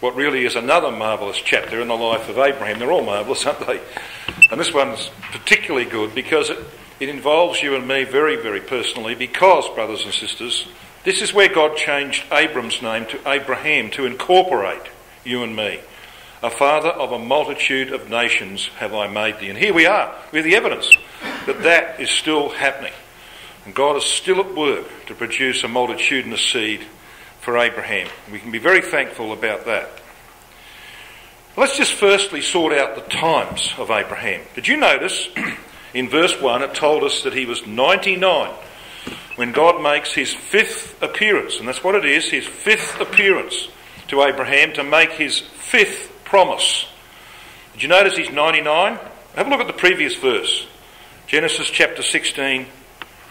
what really is another marvellous chapter in the life of Abraham. They're all marvellous, aren't they? And this one's particularly good because it involves you and me very, very personally, because, brothers and sisters, this is where God changed Abram's name to Abraham to incorporate you and me. A father of a multitude of nations have I made thee. And here we are, with the evidence that that is still happening. And God is still at work to produce a multitudinous seed for Abraham. We can be very thankful about that. Let's just firstly sort out the times of Abraham. Did you notice in verse 1 it told us that he was 99 when God makes his fifth appearance? And that's what it is, his fifth appearance to Abraham, to make his fifth promise. Did you notice he's 99? Have a look at the previous verse. Genesis chapter 16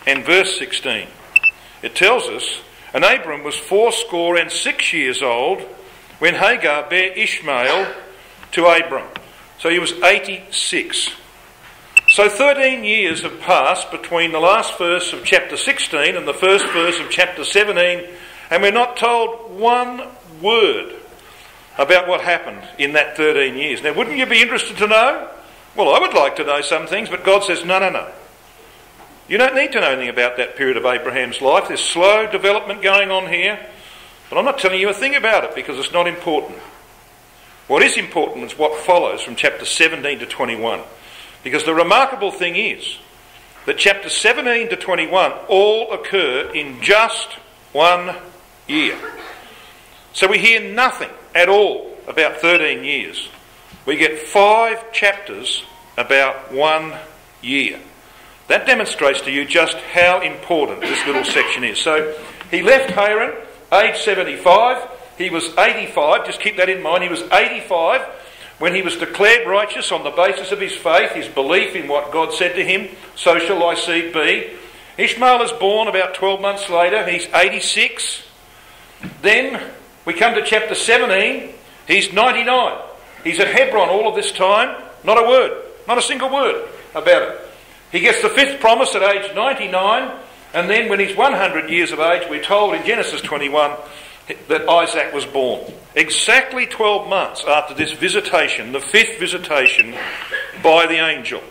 and verse 16. It tells us, and Abram was 86 years old when Hagar bare Ishmael to Abram. So he was 86. So 13 years have passed between the last verse of chapter 16 and the first verse of chapter 17, and we're not told one word about what happened in that 13 years. Now, wouldn't you be interested to know? Well, I would like to know some things, but God says, no. You don't need to know anything about that period of Abraham's life. There's slow development going on here, but I'm not telling you a thing about it because it's not important. What is important is what follows from chapter 17 to 21. Because the remarkable thing is that chapter 17 to 21 all occur in just 1 year. So we hear nothing at all about 13 years. We get 5 chapters about 1 year. That demonstrates to you just how important this little section is. So he left Haran, age 75. He was 85, just keep that in mind. He was 85 when he was declared righteous on the basis of his faith, his belief in what God said to him, so shall thy seed be. Ishmael is born about 12 months later. He's 86. Then we come to chapter 17. He's 99. He's at Hebron all of this time. Not a word, not a single word about it. He gets the fifth promise at age 99. And then when he's 100 years of age, we're told in Genesis 21 that Isaac was born. Exactly 12 months after this visitation, the fifth visitation by the angel.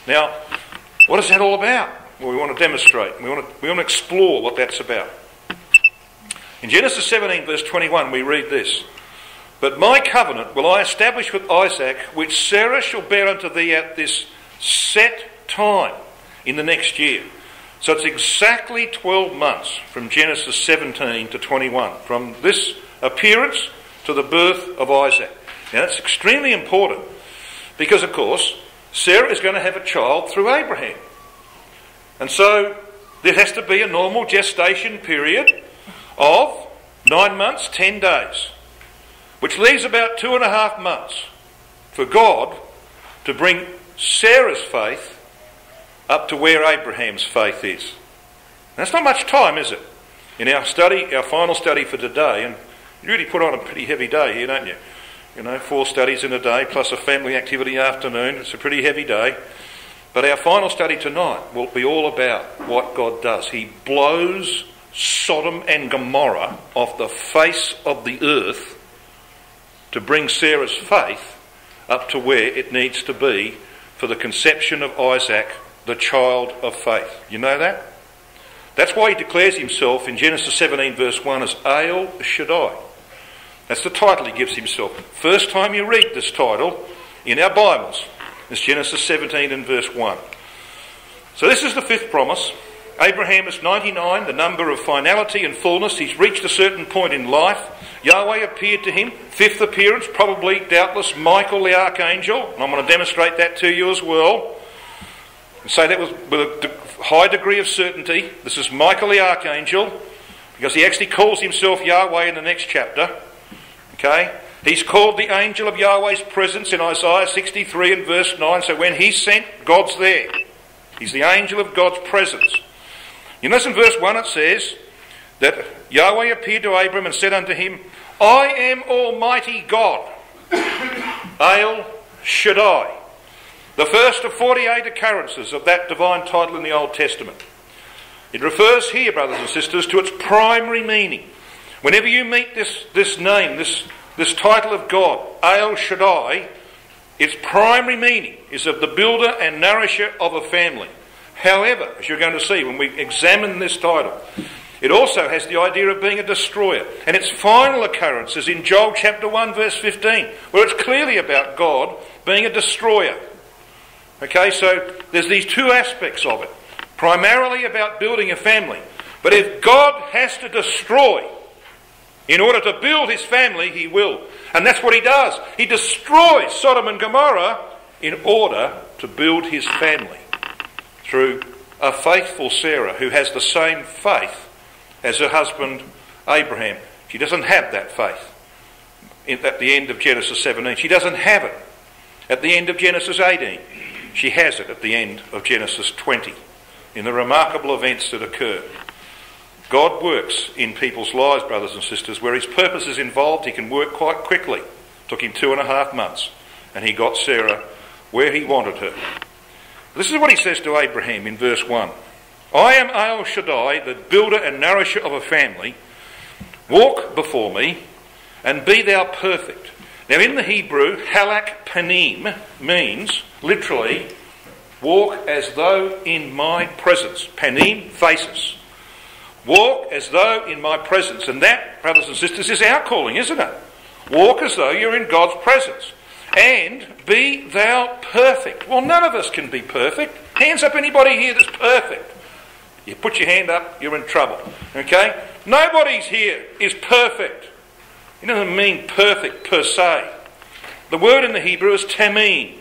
Now, what is that all about? Well, we want to demonstrate. We want to explore what that's about. In Genesis 17 verse 21 we read this. But my covenant will I establish with Isaac, which Sarah shall bear unto thee at this set time in the next year. So it's exactly 12 months from Genesis 17 to 21, from this appearance to the birth of Isaac. Now that's extremely important because, of course, Sarah is going to have a child through Abraham. And so there has to be a normal gestation period of 9 months, 10 days, which leaves about 2.5 months for God to bring Sarah's faith up to where Abraham's faith is. That's not much time, is it? In our study, our final study for today, and you really put on a pretty heavy day here, don't you? 4 studies in a day, plus a family activity afternoon. It's a pretty heavy day. But our final study tonight will be all about what God does. He blows Sodom and Gomorrah off the face of the earth to bring Sarah's faith up to where it needs to be for the conception of Isaac, the child of faith. You know that? That's why he declares himself in Genesis 17 verse 1 as El Shaddai. That's the title he gives himself. First time you read this title in our Bibles is Genesis 17 and verse 1. So this is the fifth promise. Abraham is 99, the number of finality and fullness. He's reached a certain point in life. Yahweh appeared to him. Fifth appearance, probably, doubtless, Michael the Archangel. And I'm going to demonstrate that to you as well. And say that with a high degree of certainty. This is Michael the Archangel, because he actually calls himself Yahweh in the next chapter. Okay? He's called the angel of Yahweh's presence in Isaiah 63 and verse 9. So when he's sent, God's there. He's the angel of God's presence. You notice in verse 1 it says that Yahweh appeared to Abram and said unto him, I am Almighty God, El Shaddai. The first of 48 occurrences of that divine title in the Old Testament. It refers here, brothers and sisters, to its primary meaning. Whenever you meet this name, this this title of God, El Shaddai, its primary meaning is of the builder and nourisher of a family. However, as you're going to see when we examine this title, it also has the idea of being a destroyer. And its final occurrence is in Joel chapter 1 verse 15, where it's clearly about God being a destroyer. Okay, so there's these two aspects of it. Primarily about building a family. But if God has to destroy in order to build his family, he will. And that's what he does. He destroys Sodom and Gomorrah in order to build his family through a faithful Sarah who has the same faith as her husband Abraham. She doesn't have that faith at the end of Genesis 17. She doesn't have it at the end of Genesis 18. She has it at the end of Genesis 20 in the remarkable events that occur. God works in people's lives, brothers and sisters. Where his purpose is involved, he can work quite quickly. It took him 2.5 months, and he got Sarah where he wanted her. This is what he says to Abraham in verse 1. I am El Shaddai, the builder and nourisher of a family. Walk before me, and be thou perfect. Now in the Hebrew, halak panim means, literally, walk as though in my presence. Panim, faces. Walk as though in my presence. And that, brothers and sisters, is our calling, isn't it? Walk as though you're in God's presence. And be thou perfect. Well, none of us can be perfect. Hands up, anybody here that's perfect. You put your hand up, you're in trouble. Okay? Nobody's here is perfect. It doesn't mean perfect per se. The word in the Hebrew is tamim,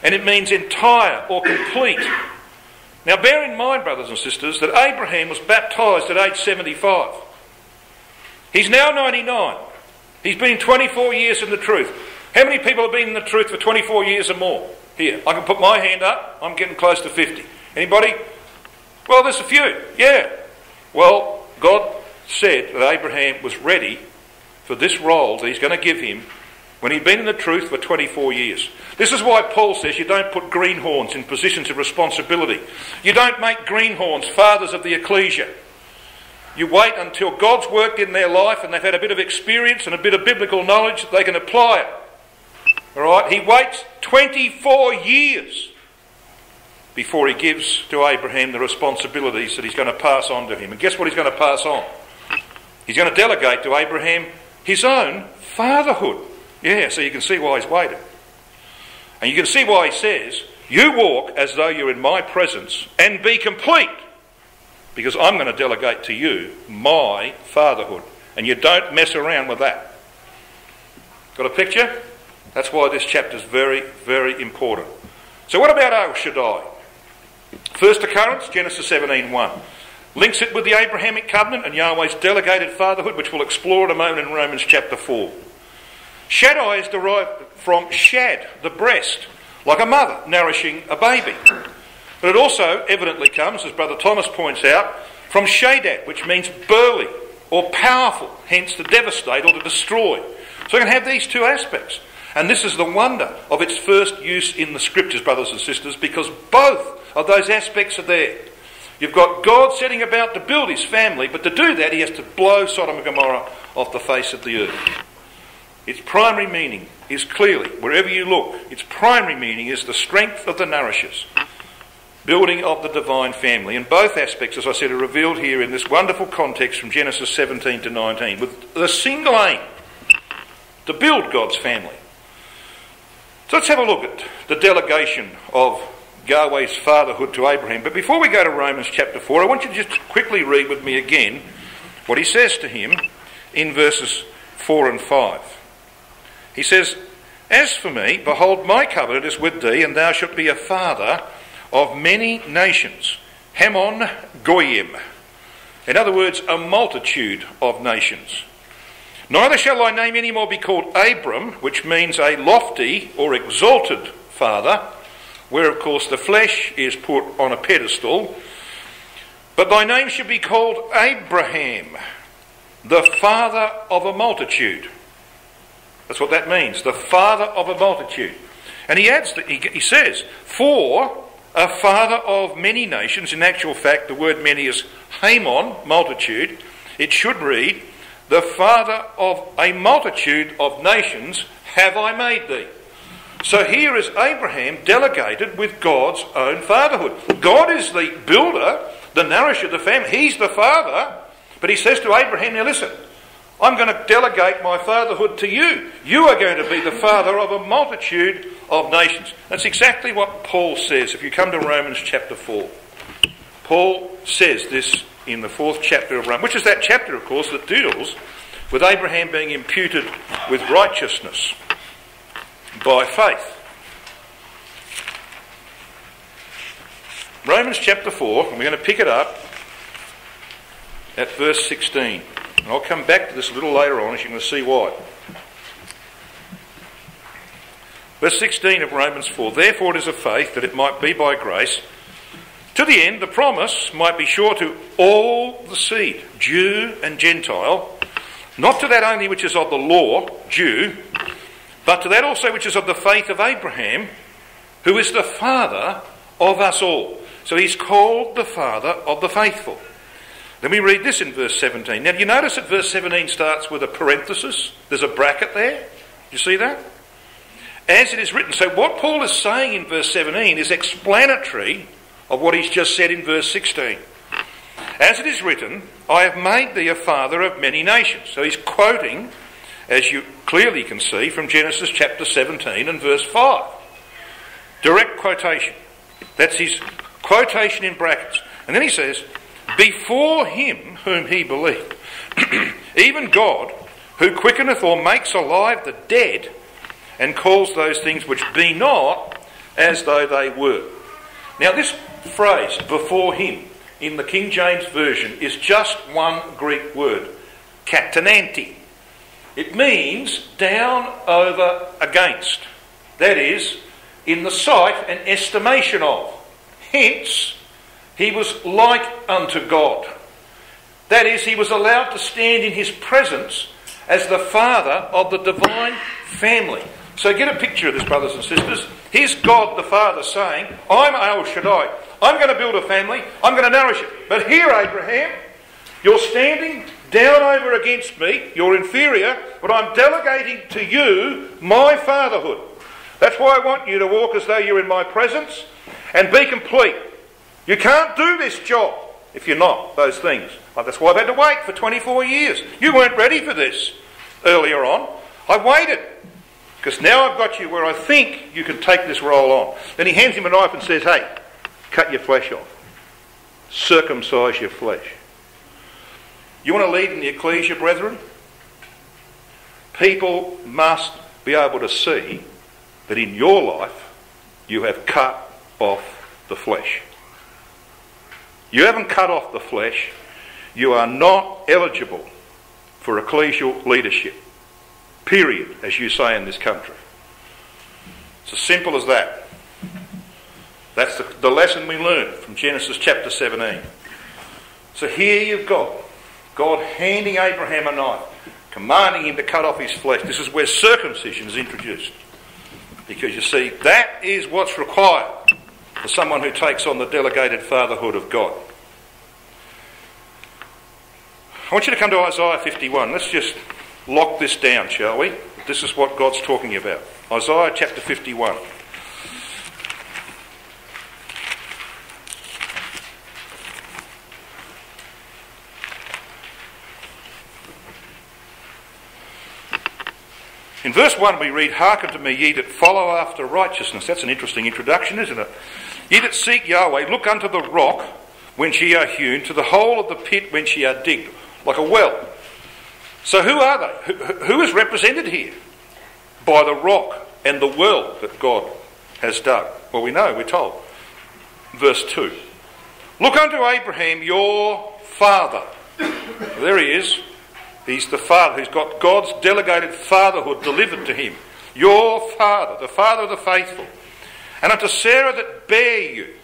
and it means entire or complete. Now bear in mind, brothers and sisters, that Abraham was baptised at age 75. He's now 99. He's been 24 years in the truth. How many people have been in the truth for 24 years or more? Here, I can put my hand up. I'm getting close to 50. Anybody? Well, there's a few. Yeah. Well, God said that Abraham was ready for this role that he's going to give him when he'd been in the truth for 24 years. This is why Paul says you don't put greenhorns in positions of responsibility. You don't make greenhorns fathers of the ecclesia. You wait until God's worked in their life and they've had a bit of experience and a bit of biblical knowledge that they can apply it. All right? He waits 24 years before he gives to Abraham the responsibilities that he's going to pass on to him. And guess what he's going to pass on? He's going to delegate to Abraham his own fatherhood. Yeah, so you can see why he's waited. And you can see why he says, you walk as though you're in my presence and be complete, because I'm going to delegate to you my fatherhood. And you don't mess around with that. Got a picture? That's why this chapter is very, very important. So what about El Shaddai? First occurrence, Genesis 17:1. Links it with the Abrahamic covenant and Yahweh's delegated fatherhood, which we'll explore in a moment in Romans chapter 4. Shaddai is derived from shad, the breast, like a mother nourishing a baby. But it also evidently comes, as Brother Thomas points out, from shadat, which means burly or powerful, hence to devastate or to destroy. So we can have these two aspects. And this is the wonder of its first use in the scriptures, brothers and sisters, because both of those aspects are there. You've got God setting about to build his family, but to do that he has to blow Sodom and Gomorrah off the face of the earth. Its primary meaning is clearly, wherever you look, its primary meaning is the strength of the nourishers, building of the divine family. And both aspects, as I said, are revealed here in this wonderful context from Genesis 17 to 19, with the single aim to build God's family. So let's have a look at the delegation of Yahweh's fatherhood to Abraham. But before we go to Romans chapter 4, I want you to just quickly read with me again what he says to him in verses 4 and 5. He says, as for me, behold, my covenant is with thee, and thou shalt be a father of many nations. Hamon Goyim. In other words, a multitude of nations. Neither shall thy name any more be called Abram, which means a lofty or exalted father, where of course the flesh is put on a pedestal. But thy name shall be called Abraham, the father of a multitude. That's what that means, the father of a multitude. And he adds, he says, for a father of many nations. In actual fact, the word many is Hamon, multitude. It should read, the father of a multitude of nations have I made thee. So here is Abraham delegated with God's own fatherhood. God is the builder, the nourisher of the family. He's the father. But he says to Abraham, now listen, I'm going to delegate my fatherhood to you. You are going to be the father of a multitude of nations. That's exactly what Paul says. If you come to Romans chapter 4, Paul says this in the 4th chapter of Romans, which is that chapter, of course, that deals with Abraham being imputed with righteousness by faith. Romans chapter 4, and we're going to pick it up at verse 16. And I'll come back to this a little later on, as you're going to see why. Verse 16 of Romans 4, therefore it is of faith that it might be by grace, to the end the promise might be sure to all the seed, Jew and Gentile, not to that only which is of the law, Jew, but to that also which is of the faith of Abraham, who is the father of us all. So he's called the father of the faithful. Then we read this in verse 17. Now, do you notice that verse 17 starts with a parenthesis? There's a bracket there. You see that? As it is written. So what Paul is saying in verse 17 is explanatory of what he's just said in verse 16. As it is written, I have made thee a father of many nations. So he's quoting, as you clearly can see, from Genesis chapter 17 and verse 5. Direct quotation. That's his quotation in brackets. And then he says, before him whom he believed, even God, who quickeneth or makes alive the dead, and calls those things which be not as though they were. Now this phrase, before him, in the King James Version, is just one Greek word, katananti. It means down, over, against. That is, in the sight and estimation of. Hence, he was like unto God. That is, he was allowed to stand in his presence as the father of the divine family. So get a picture of this, brothers and sisters. Here's God the Father saying, I'm El Shaddai. I'm going to build a family. I'm going to nourish it. But here, Abraham, you're standing down over against me. You're inferior, but I'm delegating to you my fatherhood. That's why I want you to walk as though you're in my presence and be complete. You can't do this job if you're not those things. That's why I've had to wait for 24 years. You weren't ready for this earlier on. I waited. Because now I've got you where I think you can take this role on. Then he hands him a knife and says, hey, cut your flesh off. Circumcise your flesh. You want to lead in the ecclesia, brethren? People must be able to see that in your life you have cut off the flesh. You haven't cut off the flesh. You are not eligible for ecclesial leadership. Period, as you say in this country. It's as simple as that. That's the lesson we learned from Genesis chapter 17. So here you've got God handing Abraham a knife, commanding him to cut off his flesh. This is where circumcision is introduced. Because you see, that is what's required for someone who takes on the delegated fatherhood of God. I want you to come to Isaiah 51. Let's just lock this down, shall we? This is what God's talking about. Isaiah chapter 51. In verse 1 we read, hearken to me, ye that follow after righteousness. That's an interesting introduction, isn't it? Ye that seek Yahweh, look unto the rock whence ye are hewn, to the hole of the pit whence ye are digged, like a well. So who are they? Who is represented here? By the rock and the well that God has dug. Well, we know, we're told. Verse 2. Look unto Abraham, your father. There he is. He's the father who's got God's delegated fatherhood delivered to him. Your father, the father of the faithful. And unto Sarah that bare you.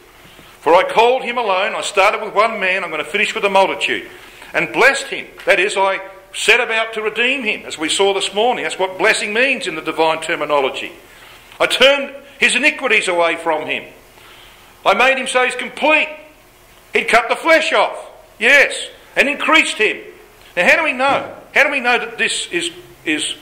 For I called him alone. I started with one man. I'm going to finish with a multitude. And blessed him. That is, I set about to redeem him, as we saw this morning. That's what blessing means in the divine terminology. I turned his iniquities away from him. I made him so he's complete. He'd cut the flesh off. Yes. And increased him. Now how do we know? How do we know that this is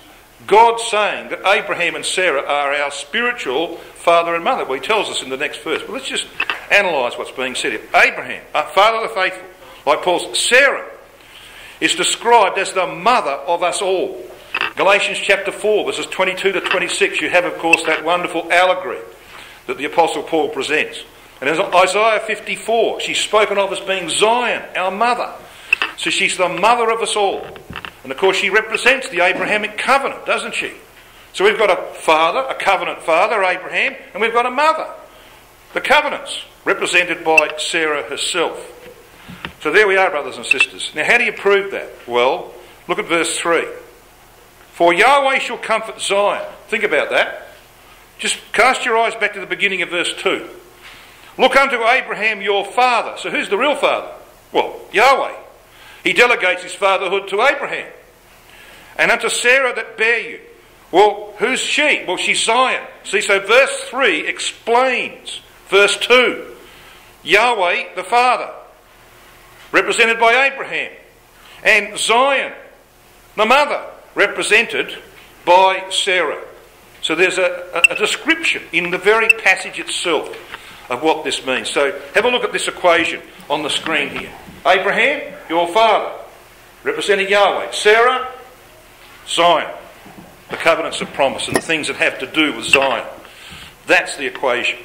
God saying that Abraham and Sarah are our spiritual father and mother? Well, he tells us in the next verse. But let's just analyse what's being said here. Abraham, father of the faithful, like Paul's. Sarah is described as the mother of us all. Galatians chapter 4, verses 22 to 26, you have, of course, that wonderful allegory that the Apostle Paul presents. And in Isaiah 54, she's spoken of as being Zion, our mother. So she's the mother of us all. And of course she represents the Abrahamic covenant, doesn't she? So we've got a father, a covenant father, Abraham, and we've got a mother. The covenants, represented by Sarah herself. So there we are, brothers and sisters. Now how do you prove that? Well, look at verse 3. For Yahweh shall comfort Zion. Think about that. Just cast your eyes back to the beginning of verse 2. Look unto Abraham your father. So who's the real father? Well, Yahweh. He delegates his fatherhood to Abraham. And unto Sarah that bare you. Well, who's she? Well, she's Zion. See, so verse 3 explains verse 2. Yahweh the father, represented by Abraham. And Zion, the mother, represented by Sarah. So there's a description in the very passage itself of what this means. So have a look at this equation on the screen here. Abraham, your father, representing Yahweh. Sarah, Zion, the covenants of promise and the things that have to do with Zion. That's the equation.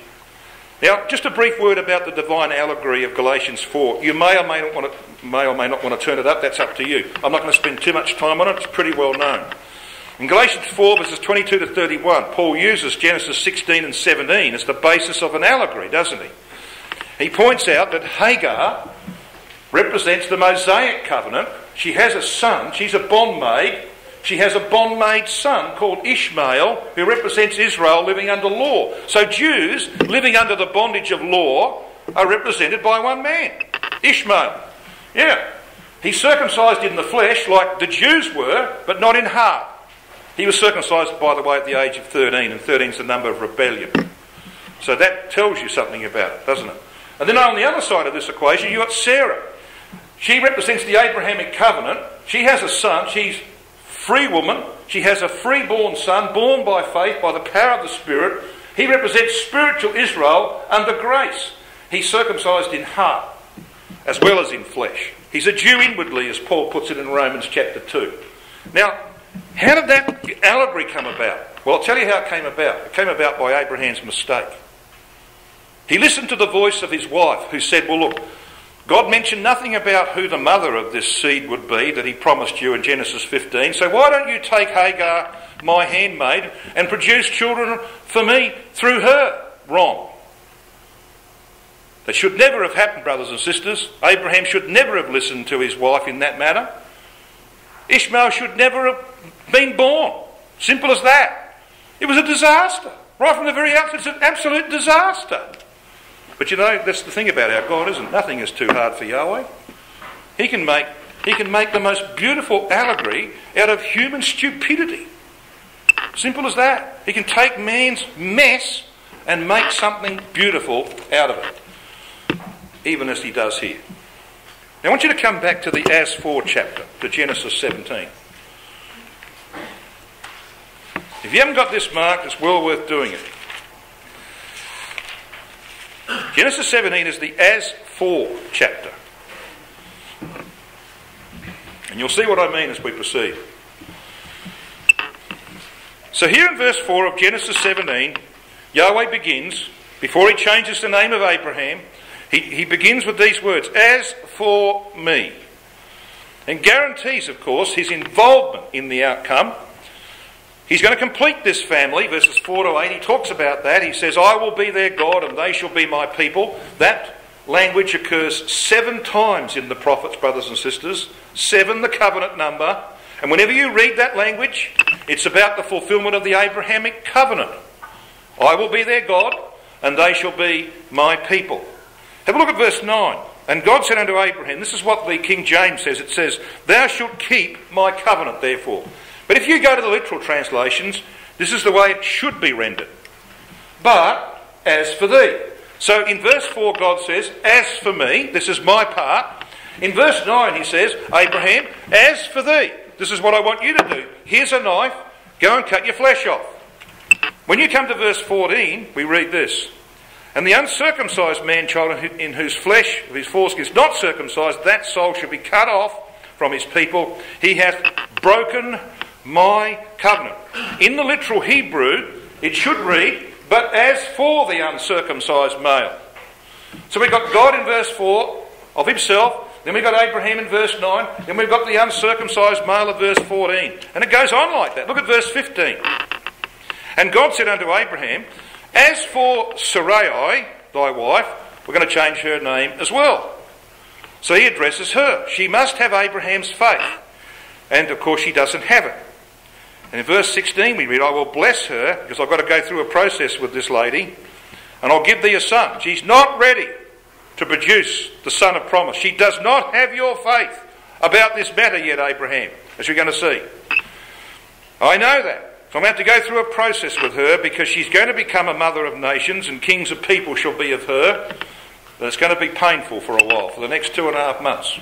Now, just a brief word about the divine allegory of Galatians 4. You may or may not want to turn it up. That's up to you. I'm not going to spend too much time on it. It's pretty well known. In Galatians 4, verses 22 to 31, Paul uses Genesis 16 and 17 as the basis of an allegory, doesn't he? He points out that Hagar represents the Mosaic covenant. She has a son. She's a bondmaid. She has a bondmaid son called Ishmael, who represents Israel living under law. So Jews living under the bondage of law are represented by one man, Ishmael. Yeah. He's circumcised in the flesh like the Jews were, but not in heart. He was circumcised, by the way, at the age of 13, and 13 is the number of rebellion. So that tells you something about it, doesn't it? And then on the other side of this equation, you've got Sarah. She represents the Abrahamic covenant. She has a son. She's free woman. She has a freeborn son, born by faith, by the power of the Spirit. He represents spiritual Israel under grace. He's circumcised in heart as well as in flesh. He's a Jew inwardly, as Paul puts it in Romans chapter 2. Now, how did that allegory come about? Well, I'll tell you how it came about. It came about by Abraham's mistake. He listened to the voice of his wife, who said, well, look, God mentioned nothing about who the mother of this seed would be that he promised you in Genesis 15, so why don't you take Hagar, my handmaid, and produce children for me through her? Wrong. That should never have happened, brothers and sisters. Abraham should never have listened to his wife in that matter. Ishmael should never have been born. Simple as that. It was a disaster. Right from the very outset, it's an absolute disaster. But you know, that's the thing about our God, isn't it? Nothing is too hard for Yahweh. He can make the most beautiful allegory out of human stupidity. Simple as that. He can take man's mess and make something beautiful out of it. Even as he does here. Now I want you to come back to the As For chapter, to Genesis 17. If you haven't got this marked, it's well worth doing it. Genesis 17 is the As For chapter. And you'll see what I mean as we proceed. So here in verse 4 of Genesis 17, Yahweh begins, before he changes the name of Abraham, he begins with these words, as for me. And guarantees, of course, his involvement in the outcome. He's going to complete this family, verses 4 to 8. He talks about that. He says, I will be their God and they shall be my people. That language occurs 7 times in the prophets, brothers and sisters. 7, the covenant number. And whenever you read that language, it's about the fulfilment of the Abrahamic covenant. I will be their God and they shall be my people. Have a look at verse 9. And God said unto Abraham, this is what the King James says. It says, thou shalt keep my covenant, therefore. But if you go to the literal translations, this is the way it should be rendered. But as for thee. So in verse 4 God says, as for me, this is my part. In verse 9 he says, Abraham, as for thee, this is what I want you to do. Here's a knife, go and cut your flesh off. When you come to verse 14, we read this. And the uncircumcised man-child in whose flesh of his foreskin is not circumcised, that soul shall be cut off from his people. He hath broken my covenant. In the literal Hebrew, it should read, but as for the uncircumcised male. So we've got God in verse 4 of himself, then we've got Abraham in verse 9, then we've got the uncircumcised male of verse 14. And it goes on like that. Look at verse 15. And God said unto Abraham, as for Sarai, thy wife, we're going to change her name as well. So he addresses her. She must have Abraham's faith. And of course she doesn't have it. And in verse 16 we read, I will bless her, because I've got to go through a process with this lady, and I'll give thee a son. She's not ready to produce the son of promise. She does not have your faith about this matter yet, Abraham, as we're going to see. I know that. So I'm going to have to go through a process with her, because she's going to become a mother of nations and kings of people shall be of her. But it's going to be painful for a while, for the next 2.5 months,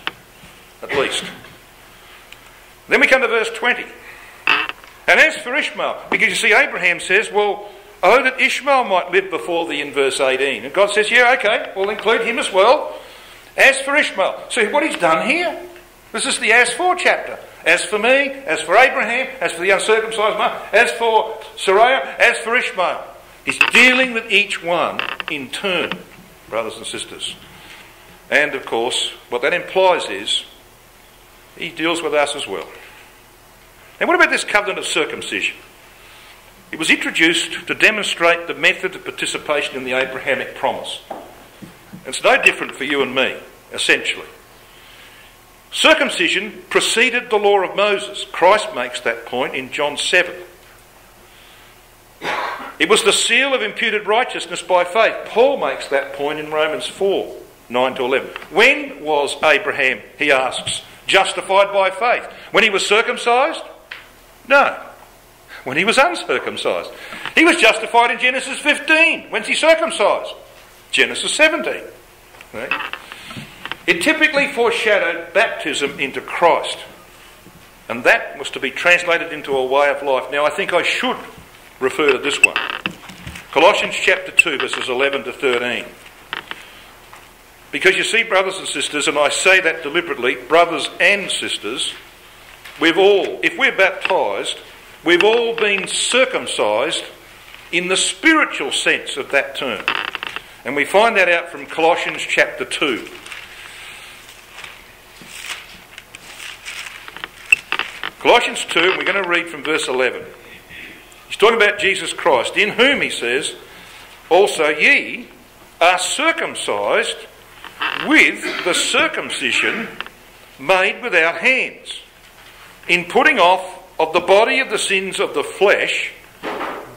at least. Then we come to verse 20. And as for Ishmael, because you see Abraham says, well, oh, that Ishmael might live before thee in verse 18. And God says, yeah, okay, we'll include him as well. As for Ishmael. See what he's done here? This is the as for chapter. As for me, as for Abraham, as for the uncircumcised male, as for Sarai, as for Ishmael. He's dealing with each one in turn, brothers and sisters. And of course, what that implies is he deals with us as well. And what about this covenant of circumcision? It was introduced to demonstrate the method of participation in the Abrahamic promise. It's no different for you and me, essentially. Circumcision preceded the law of Moses. Christ makes that point in John 7. It was the seal of imputed righteousness by faith. Paul makes that point in Romans 4, 9 to 11. When was Abraham, he asks, justified by faith? When he was circumcised? No. When he was uncircumcised. He was justified in Genesis 15. When's he circumcised? Genesis 17. Right? It typically foreshadowed baptism into Christ. And that was to be translated into a way of life. Now I think I should refer to this one. Colossians chapter 2 verses 11 to 13. Because you see, brothers and sisters, and I say that deliberately, brothers and sisters, we've all, if we're baptised, we've all been circumcised in the spiritual sense of that term. And we find that out from Colossians chapter 2. Colossians 2, and we're going to read from verse 11. He's talking about Jesus Christ, in whom, he says, also ye are circumcised with the circumcision made without hands, in putting off of the body of the sins of the flesh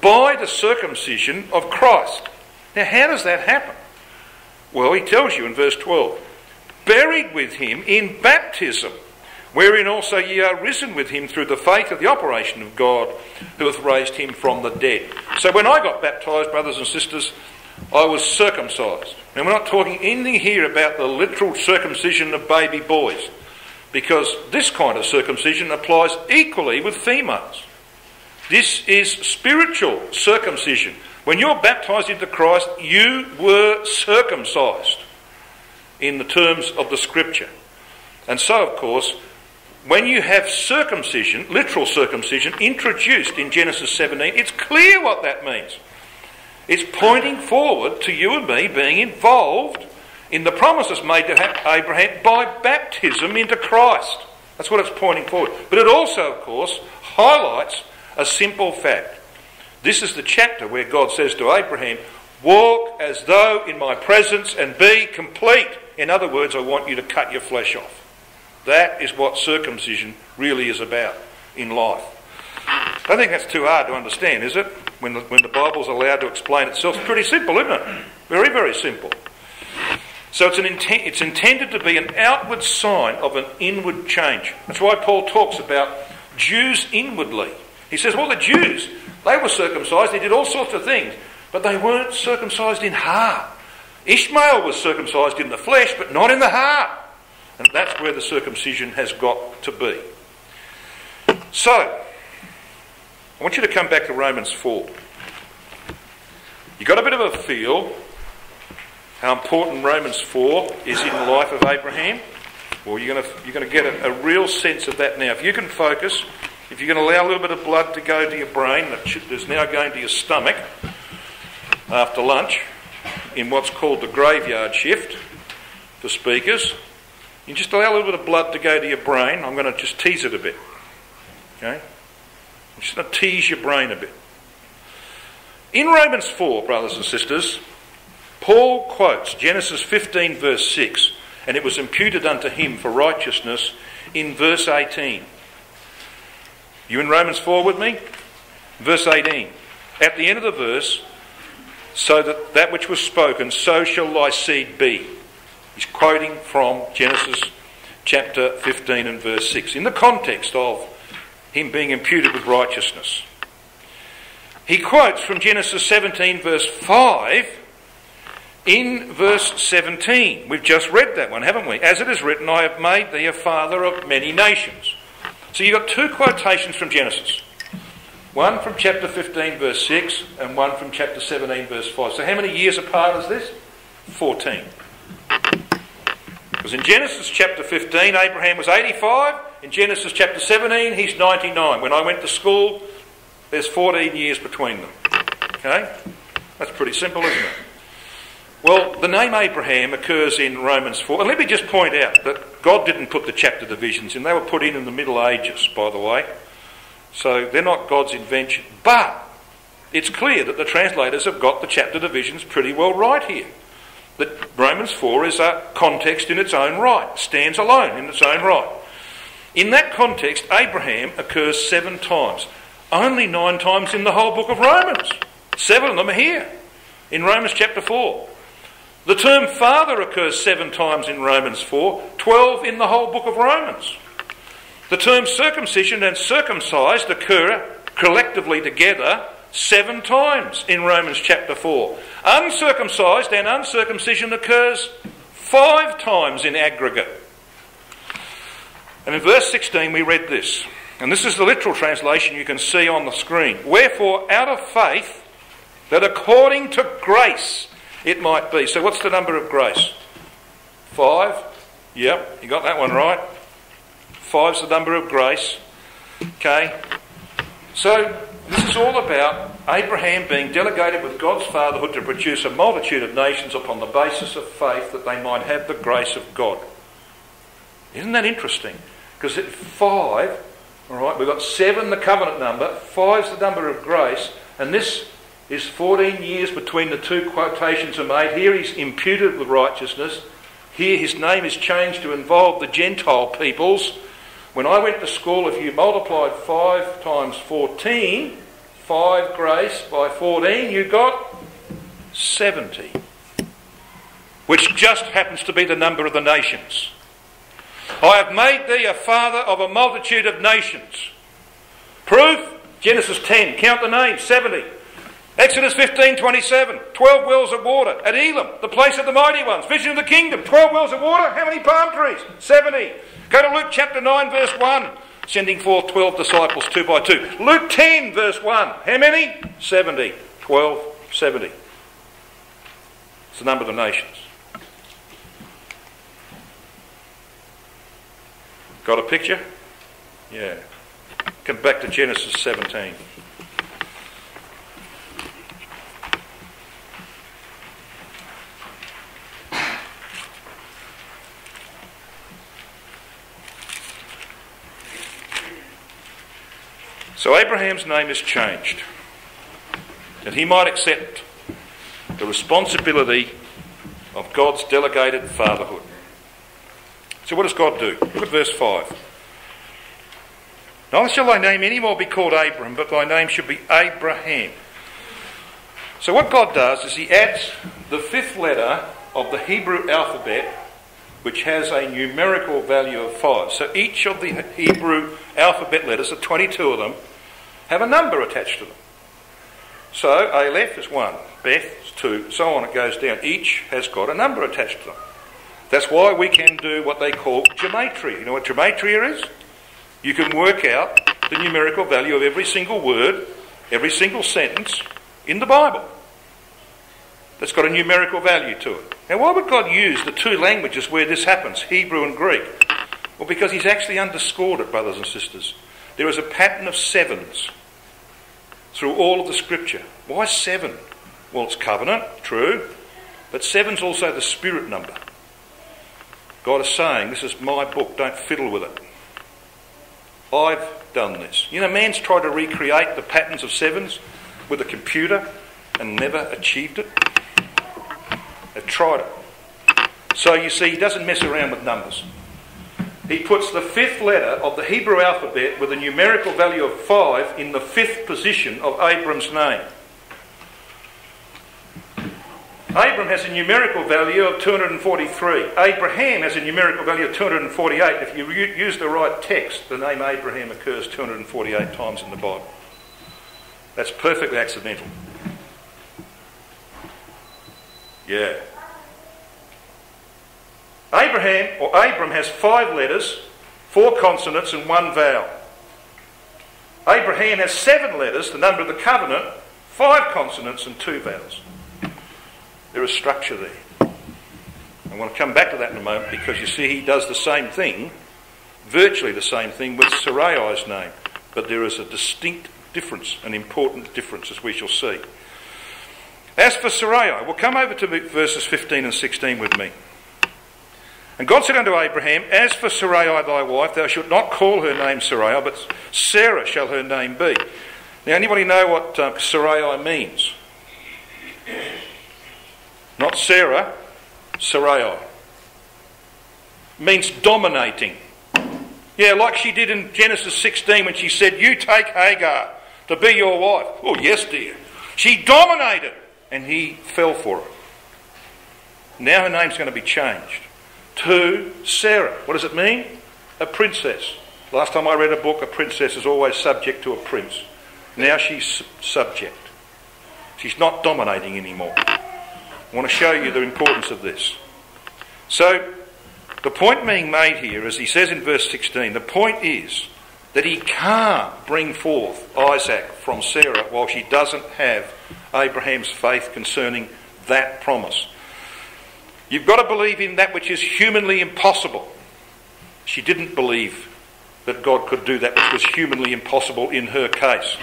by the circumcision of Christ. Now how does that happen? Well, he tells you in verse 12, buried with him in baptism, wherein also ye are risen with him through the faith of the operation of God, who hath raised him from the dead. So when I got baptised, brothers and sisters, I was circumcised. And we're not talking anything here about the literal circumcision of baby boys, because this kind of circumcision applies equally with females. This is spiritual circumcision. When you're baptised into Christ, you were circumcised in the terms of the Scripture. And so, of course, when you have circumcision, literal circumcision, introduced in Genesis 17, it's clear what that means. It's pointing forward to you and me being involved in the promises made to Abraham by baptism into Christ. That's what it's pointing forward. But it also, of course, highlights a simple fact. This is the chapter where God says to Abraham, walk as though in my presence and be complete. In other words, I want you to cut your flesh off. That is what circumcision really is about in life. I don't think that's too hard to understand, is it? When the Bible's allowed to explain itself, it's pretty simple, isn't it? Very, very simple. So it's intended to be an outward sign of an inward change. That's why Paul talks about Jews inwardly. He says, well, the Jews, they were circumcised, they did all sorts of things, but they weren't circumcised in heart. Ishmael was circumcised in the flesh, but not in the heart. And that's where the circumcision has got to be. So, I want you to come back to Romans 4. You got a bit of a feel how important Romans 4 is in the life of Abraham? Well, you're going to get a real sense of that now. If you can focus, if you can allow a little bit of blood to go to your brain that's now going to your stomach after lunch in what's called the graveyard shift for speakers, you just allow a little bit of blood to go to your brain. I'm going to just tease it a bit. Okay? I'm just going to tease your brain a bit. In Romans 4, brothers and sisters, Paul quotes Genesis 15 verse 6, and it was imputed unto him for righteousness in verse 18. You in Romans 4 with me? Verse 18. At the end of the verse, so that which was spoken, so shall thy seed be. He's quoting from Genesis chapter 15 and verse 6, in the context of him being imputed with righteousness. He quotes from Genesis 17 verse 5 in verse 17. We've just read that one, haven't we? As it is written, I have made thee a father of many nations. So you've got two quotations from Genesis. One from chapter 15 verse 6 and one from chapter 17 verse 5. So how many years apart is this? 14. Because in Genesis chapter 15, Abraham was 85. In Genesis chapter 17, he's 99. When I went to school, there's 14 years between them. Okay? That's pretty simple, isn't it? Well, the name Abraham occurs in Romans 4. And let me just point out that God didn't put the chapter divisions in. They were put in the Middle Ages, by the way. So they're not God's invention. But it's clear that the translators have got the chapter divisions pretty well right here. That Romans 4 is a context in its own right, stands alone in its own right. In that context, Abraham occurs 7 times. Only 9 times in the whole book of Romans. 7 of them are here in Romans chapter 4. The term father occurs 7 times in Romans 4, 12 in the whole book of Romans. The terms circumcision and circumcised occur collectively together 7 times in Romans chapter 4. Uncircumcised and uncircumcision occurs 5 times in aggregate. And in verse 16 we read this, and this is the literal translation you can see on the screen. Wherefore, out of faith, that according to grace it might be. So what's the number of grace? 5. Yep, you got that one right. 5's the number of grace. Okay. So this is all about Abraham being delegated with God's fatherhood to produce a multitude of nations upon the basis of faith, that they might have the grace of God. Isn't that interesting? Because at 5, all right, we've got 7, the covenant number, 5's the number of grace, and this is 14 years between the two quotations are made. Here he's imputed with righteousness. Here his name is changed to involve the Gentile peoples. When I went to school, if you multiplied 5 times 14, 5 grace by 14, you got 70. Which just happens to be the number of the nations. I have made thee a father of a multitude of nations. Proof? Genesis 10, count the names, 70. Exodus 15:27, 12 wells of water. At Elim, the place of the mighty ones, vision of the kingdom, 12 wells of water. How many palm trees? 70. Go to Luke chapter 9 verse 1, sending forth 12 disciples 2 by 2. Luke 10 verse 1, how many? 70. 12, 70. It's the number of the nations. Got a picture? Yeah. Come back to Genesis 17. So Abraham's name is changed, that he might accept the responsibility of God's delegated fatherhood. So what does God do? Look at verse 5. Neither shall thy name any more be called Abram, but thy name shall be Abraham. So what God does is he adds the 5th letter of the Hebrew alphabet, which has a numerical value of 5. So each of the Hebrew alphabet letters, the 22 of them, have a number attached to them. So Aleph is 1, Beth is 2, so on it goes down. Each has got a number attached to them. That's why we can do what they call gematria. You know what gematria is? You can work out the numerical value of every single word, every single sentence in the Bible. That's got a numerical value to it. Now, why would God use the two languages where this happens, Hebrew and Greek? Well, because he's actually underscored it, brothers and sisters. There is a pattern of sevens through all of the scripture. Why 7? Well, it's covenant, true, but 7's also the spirit number. God is saying, this is my book, don't fiddle with it. I've done this. You know, man's tried to recreate the patterns of 7s with a computer and never achieved it. They've tried it. So you see, he doesn't mess around with numbers. He puts the 5th letter of the Hebrew alphabet with a numerical value of 5 in the 5th position of Abram's name. Abram has a numerical value of 243. Abraham has a numerical value of 248. If you use the right text, the name Abraham occurs 248 times in the Bible. That's perfectly accidental. Yeah. Abram has 5 letters, 4 consonants and 1 vowel. Abraham has 7 letters, the number of the covenant, 5 consonants and 2 vowels. There is structure there. I want to come back to that in a moment because you see he does the same thing, virtually the same thing with Sarai's name. But there is a distinct difference, an important difference, as we shall see. As for Sarai, we'll come over to verses 15 and 16 with me. And God said unto Abraham, As for Sarai thy wife, thou shalt not call her name Sarai, but Sarah shall her name be. Now, anybody know what Sarai means? Not Sarah, Sarai. Means dominating. Yeah, like she did in Genesis 16 when she said, You take Hagar to be your wife. Oh, yes, dear. She dominated and he fell for her. Now her name's going to be changed to Sarah. What does it mean? A princess. Last time I read a book, a princess is always subject to a prince. Now she's subject. She's not dominating anymore. I want to show you the importance of this. So, the point being made here, as he says in verse 16, the point is that he can't bring forth Isaac from Sarah while she doesn't have Abraham's faith concerning that promise. You've got to believe in that which is humanly impossible. She didn't believe that God could do that which was humanly impossible in her case.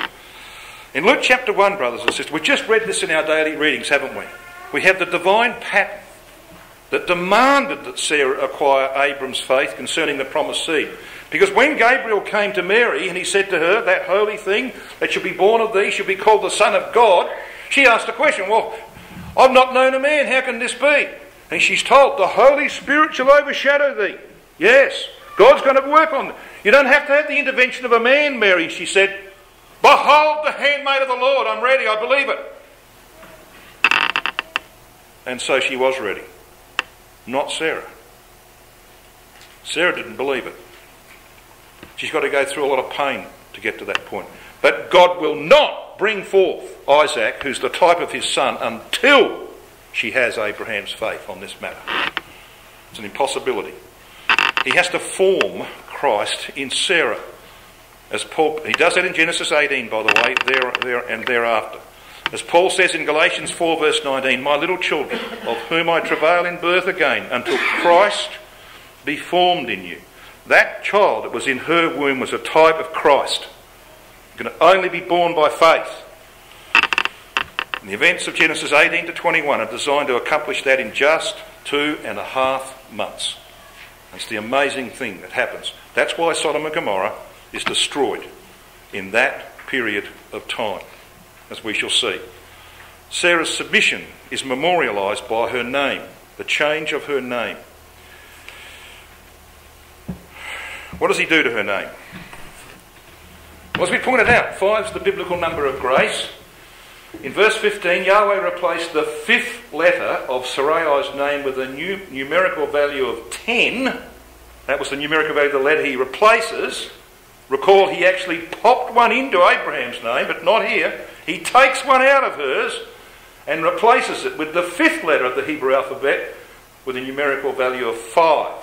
In Luke chapter 1, brothers and sisters, we've just read this in our daily readings, haven't we? We have the divine pattern that demanded that Sarah acquire Abram's faith concerning the promised seed. Because when Gabriel came to Mary and he said to her, that holy thing that shall be born of thee shall be called the Son of God, she asked a question, well, I've not known a man, how can this be? And she's told, the Holy Spirit shall overshadow thee. Yes, God's going to work on it. You don't have to have the intervention of a man, Mary, she said. Behold the handmaid of the Lord, I'm ready, I believe it. And so she was ready. Not Sarah. Sarah didn't believe it. She's got to go through a lot of pain to get to that point. But God will not bring forth Isaac, who's the type of his son, until she has Abraham's faith on this matter. It's an impossibility. He has to form Christ in Sarah. As Paul, he does that in Genesis 18, by the way, there and thereafter. As Paul says in Galatians 4 verse 19, My little children, of whom I travail in birth again, until Christ be formed in you. That child that was in her womb was a type of Christ. It can only be born by faith. And the events of Genesis 18 to 21 are designed to accomplish that in just 2.5 months. That's the amazing thing that happens. That's why Sodom and Gomorrah is destroyed in that period of time, as we shall see. Sarah's submission is memorialised by her name, the change of her name. What does he do to her name? Well, as we pointed out, 5 is the biblical number of grace. In verse 15, Yahweh replaced the 5th letter of Sarai's name with a numerical value of 10. That was the numerical value of the letter he replaces. Recall, he actually popped one into Abraham's name, but not here. He takes one out of hers and replaces it with the 5th letter of the Hebrew alphabet, with a numerical value of 5.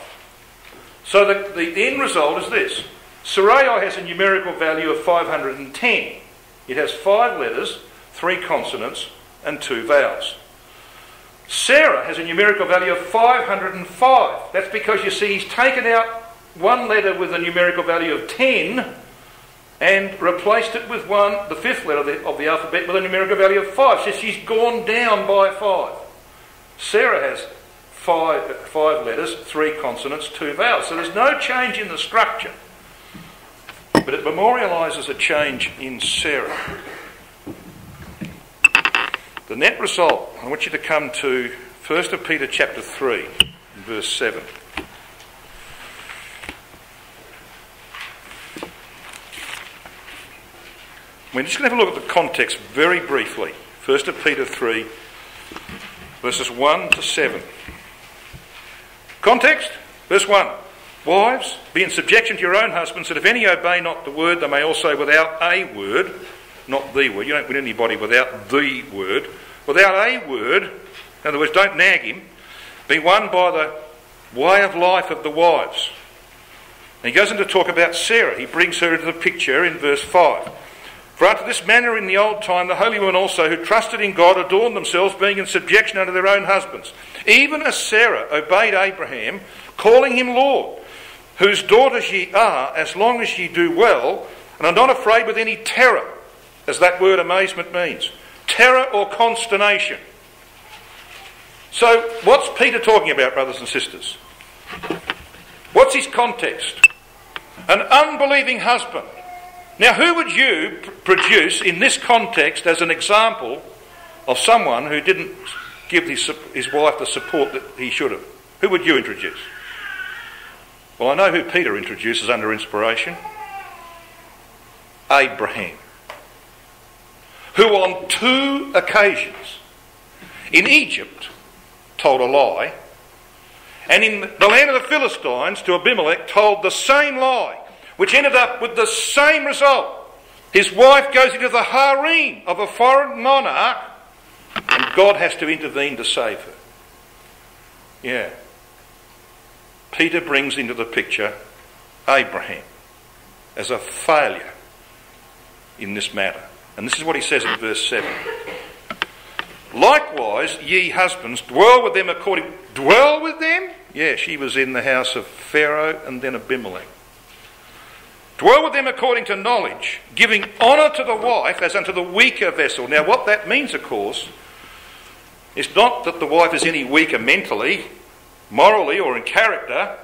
So the end result is this. Sarai has a numerical value of 510. It has 5 letters, 3 consonants and 2 vowels. Sarah has a numerical value of 505. That's because, you see, he's taken out one letter with a numerical value of 10 and replaced it with the 5th letter of the alphabet with a numerical value of 5. So she's gone down by 5. Sarah has 5 letters, 3 consonants, 2 vowels. So there's no change in the structure. But it memorialises a change in Sarah. The net result, I want you to come to 1 Peter chapter 3, verse 7. We're just going to have a look at the context very briefly. 1 Peter 3, verses 1 to 7. Context, verse 1. Wives, be in subjection to your own husbands, that if any obey not the word, they may also without a word, not the word. You don't win anybody without the word. Without a word, in other words, don't nag him, be won by the way of life of the wives. And he goes on to talk about Sarah. He brings her into the picture in verse 5. For after this manner in the old time, the holy women also who trusted in God adorned themselves, being in subjection unto their own husbands. Even as Sarah obeyed Abraham, calling him Lord, whose daughters ye are, as long as ye do well, and are not afraid with any terror, as that word amazement means. Terror or consternation. So, what's Peter talking about, brothers and sisters? What's his context? An unbelieving husband. Now, who would you produce in this context as an example of someone who didn't give his wife the support that he should have? Who would you introduce? Well, I know who Peter introduces under inspiration. Abraham. Who on 2 occasions in Egypt told a lie, and in the land of the Philistines to Abimelech told the same lie, which ended up with the same result. His wife goes into the harem of a foreign monarch, and God has to intervene to save her. Yeah. Peter brings into the picture Abraham as a failure in this matter. And this is what he says in verse 7. Likewise, ye husbands, dwell with them according... Dwell with them? Yeah, she was in the house of Pharaoh and then Abimelech. Dwell with them according to knowledge, giving honour to the wife as unto the weaker vessel. Now, what that means, of course, is not that the wife is any weaker mentally, morally, or in character.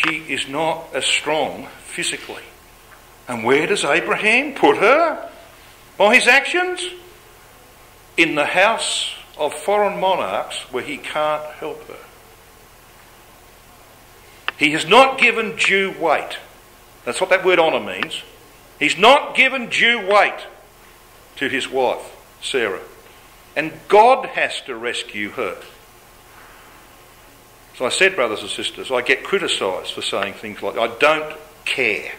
She is not as strong physically. And where does Abraham put her? By his actions? In the house of foreign monarchs where he can't help her. He has not given due weight. That's what that word honour means. He's not given due weight to his wife, Sarah. And God has to rescue her. So I said, brothers and sisters, I get criticised for saying things like, I don't care.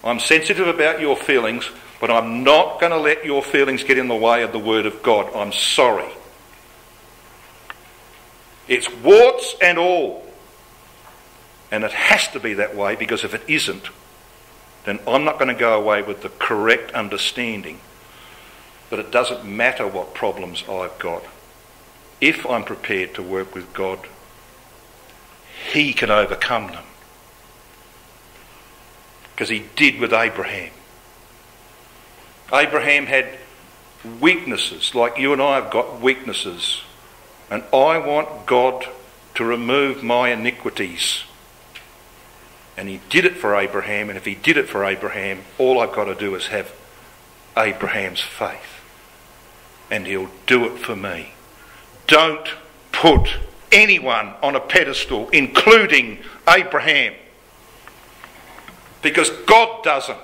I'm sensitive about your feelings, but I'm not going to let your feelings get in the way of the word of God. I'm sorry. It's warts and all. And it has to be that way, because if it isn't, then I'm not going to go away with the correct understanding that it doesn't matter what problems I've got. If I'm prepared to work with God, he can overcome them. Because he did with Abraham. Abraham had weaknesses, like you and I have got weaknesses. And I want God to remove my iniquities. And he did it for Abraham, and if he did it for Abraham, all I've got to do is have Abraham's faith. And he'll do it for me. Don't put anyone on a pedestal, including Abraham. Because God doesn't.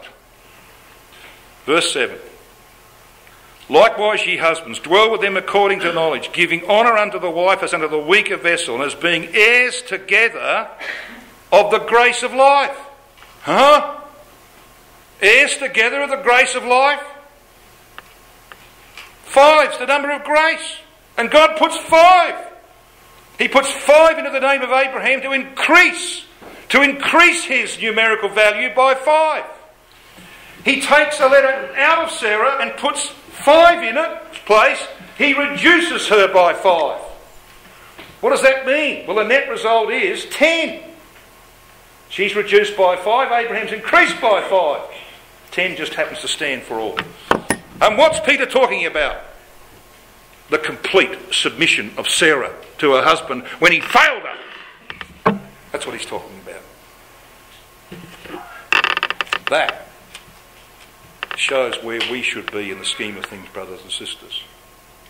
Verse 7. Likewise, ye husbands, dwell with them according to knowledge, giving honour unto the wife as unto the weaker vessel, and as being heirs together of the grace of life. Huh? Heirs together of the grace of life? 5's the number of grace. And God puts 5 He puts 5 into the name of Abraham to increase his numerical value by 5. He takes a letter out of Sarah and puts 5 in its place. He reduces her by 5. What does that mean? Well, the net result is 10. She's reduced by 5, Abraham's increased by 5. 10 just happens to stand for all. And what's Peter talking about? The complete submission of Sarah to her husband when he failed her. That's what he's talking about. That shows where we should be in the scheme of things, brothers and sisters.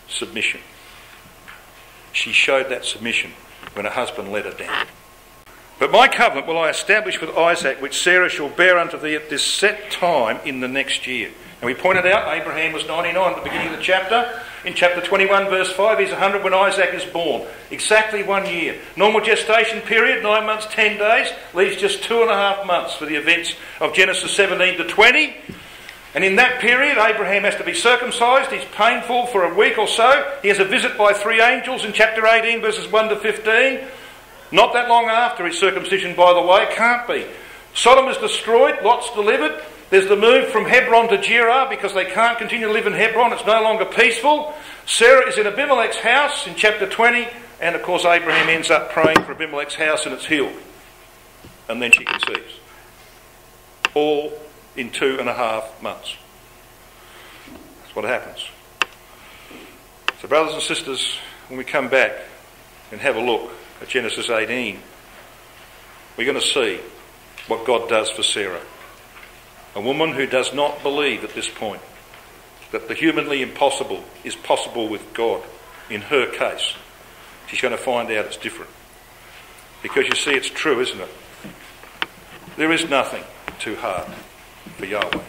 Submission. She showed that submission when her husband let her down. But my covenant will I establish with Isaac, which Sarah shall bear unto thee at this set time in the next year. And we pointed out Abraham was 99 at the beginning of the chapter. In chapter 21 verse 5 he's 100 when Isaac is born. Exactly 1 year. Normal gestation period, 9 months 10 days, leaves just 2.5 months for the events of Genesis 17 to 20. And in that period Abraham has to be circumcised. He's painful for a week or so. He has a visit by 3 angels in chapter 18 verses 1 to 15. Not that long after his circumcision, by the way. Can't be. Sodom is destroyed. Lot's delivered. There's the move from Hebron to Gerar because they can't continue to live in Hebron. It's no longer peaceful. Sarah is in Abimelech's house in chapter 20. And of course Abraham ends up praying for Abimelech's house and it's healed. And then she conceives. All in 2.5 months. That's what happens. So brothers and sisters, when we come back and have a look at Genesis 18, we're going to see what God does for Sarah. A woman who does not believe at this point that the humanly impossible is possible with God. In her case, she's going to find out it's different. Because you see, it's true, isn't it? There is nothing too hard for Yahweh.